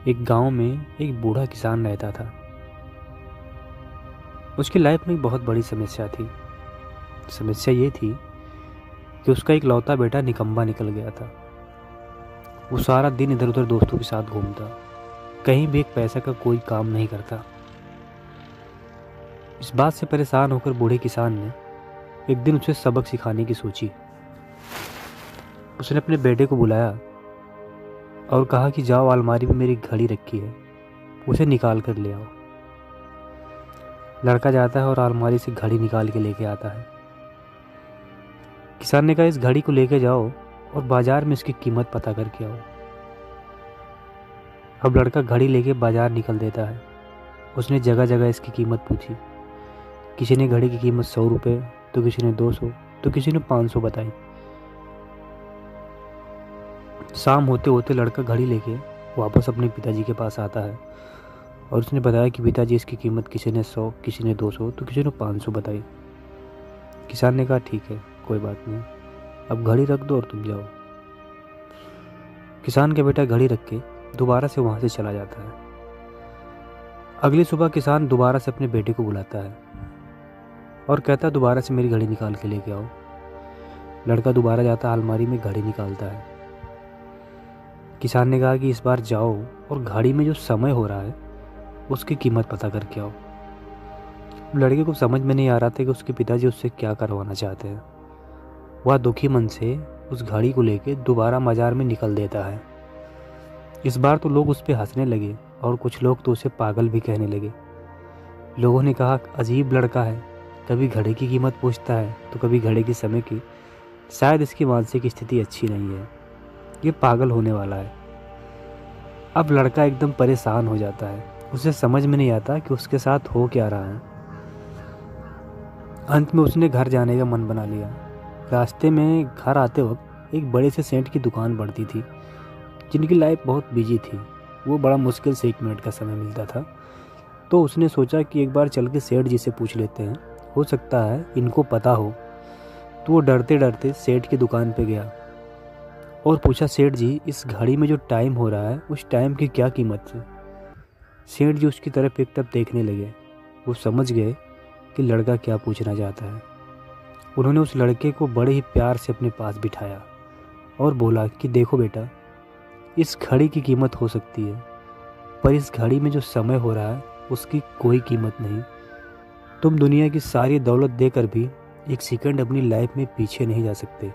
एक गांव में एक बूढ़ा किसान रहता था। उसकी लाइफ में एक बहुत बड़ी समस्या थी। समस्या ये थी कि उसका एक लौता बेटा निकम्मा निकल गया था। वो सारा दिन इधर उधर दोस्तों के साथ घूमता, कहीं भी एक पैसा का कोई काम नहीं करता। इस बात से परेशान होकर बूढ़े किसान ने एक दिन उसे सबक सिखाने की सोची। उसने अपने बेटे को बुलाया और कहा कि जाओ, अलमारी में मेरी घड़ी रखी है, उसे निकाल कर ले आओ। लड़का जाता है और अलमारी से घड़ी निकाल के लेके आता है। किसान ने कहा, इस घड़ी को लेके जाओ और बाजार में इसकी कीमत पता करके आओ। अब लड़का घड़ी लेके बाजार निकल देता है। उसने जगह जगह इसकी कीमत पूछी। किसी ने घड़ी की कीमत 100 रुपये, तो किसी ने 200, तो किसी ने 500 बताई। शाम होते होते लड़का घड़ी लेके वापस अपने पिताजी के पास आता है और उसने बताया कि पिताजी, इसकी कीमत किसी ने 100, किसी ने 200, तो किसी ने 500 बताई। किसान ने कहा, ठीक है, कोई बात नहीं, अब घड़ी रख दो और तुम जाओ। किसान का बेटा घड़ी रख के दोबारा से वहाँ से चला जाता है। अगली सुबह किसान दोबारा से अपने बेटे को बुलाता है और कहता है, दोबारा से मेरी घड़ी निकाल के लेके आओ। लड़का दोबारा जाता, अलमारी में घड़ी निकालता है। किसान ने कहा कि इस बार जाओ और घड़ी में जो समय हो रहा है उसकी कीमत पता करके आओ। लड़के को समझ में नहीं आ रहा था कि उसके पिताजी उससे क्या करवाना चाहते हैं। वह दुखी मन से उस घड़ी को लेके दोबारा बाजार में निकल देता है। इस बार तो लोग उस पर हंसने लगे और कुछ लोग तो उसे पागल भी कहने लगे। लोगों ने कहा, अजीब लड़का है, कभी घड़ी की कीमत पूछता है तो कभी घड़ी के समय की। शायद इसकी मानसिक स्थिति अच्छी नहीं है, ये पागल होने वाला है। अब लड़का एकदम परेशान हो जाता है। उसे समझ में नहीं आता कि उसके साथ हो क्या रहा है। अंत में उसने घर जाने का मन बना लिया। रास्ते में घर आते वक्त एक बड़े से सेंट की दुकान पड़ती थी, जिनकी लाइफ बहुत बिजी थी। वो बड़ा मुश्किल से 1 मिनट का समय मिलता था। तो उसने सोचा कि एक बार चल के सेठ जी से पूछ लेते हैं, हो सकता है इनको पता हो। तो वो डरते डरते सेठ की दुकान पे गया और पूछा, सेठ जी, इस घड़ी में जो टाइम हो रहा है उस टाइम की क्या कीमत है? सेठ जी उसकी तरफ एक तरफ देखने लगे। वो समझ गए कि लड़का क्या पूछना चाहता है। उन्होंने उस लड़के को बड़े ही प्यार से अपने पास बिठाया और बोला कि देखो बेटा, इस घड़ी की कीमत हो सकती है, पर इस घड़ी में जो समय हो रहा है उसकी कोई कीमत नहीं। तुम दुनिया की सारी दौलत देकर भी एक सेकंड अपनी लाइफ में पीछे नहीं जा सकते।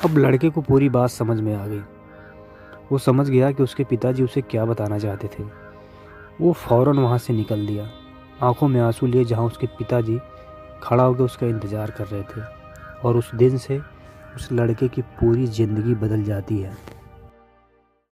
अब लड़के को पूरी बात समझ में आ गई। वो समझ गया कि उसके पिताजी उसे क्या बताना चाहते थे। वो फौरन वहाँ से निकल दिया, आंखों में आंसू लिए, जहाँ उसके पिताजी खड़ा होकर उसका इंतज़ार कर रहे थे। और उस दिन से उस लड़के की पूरी ज़िंदगी बदल जाती है।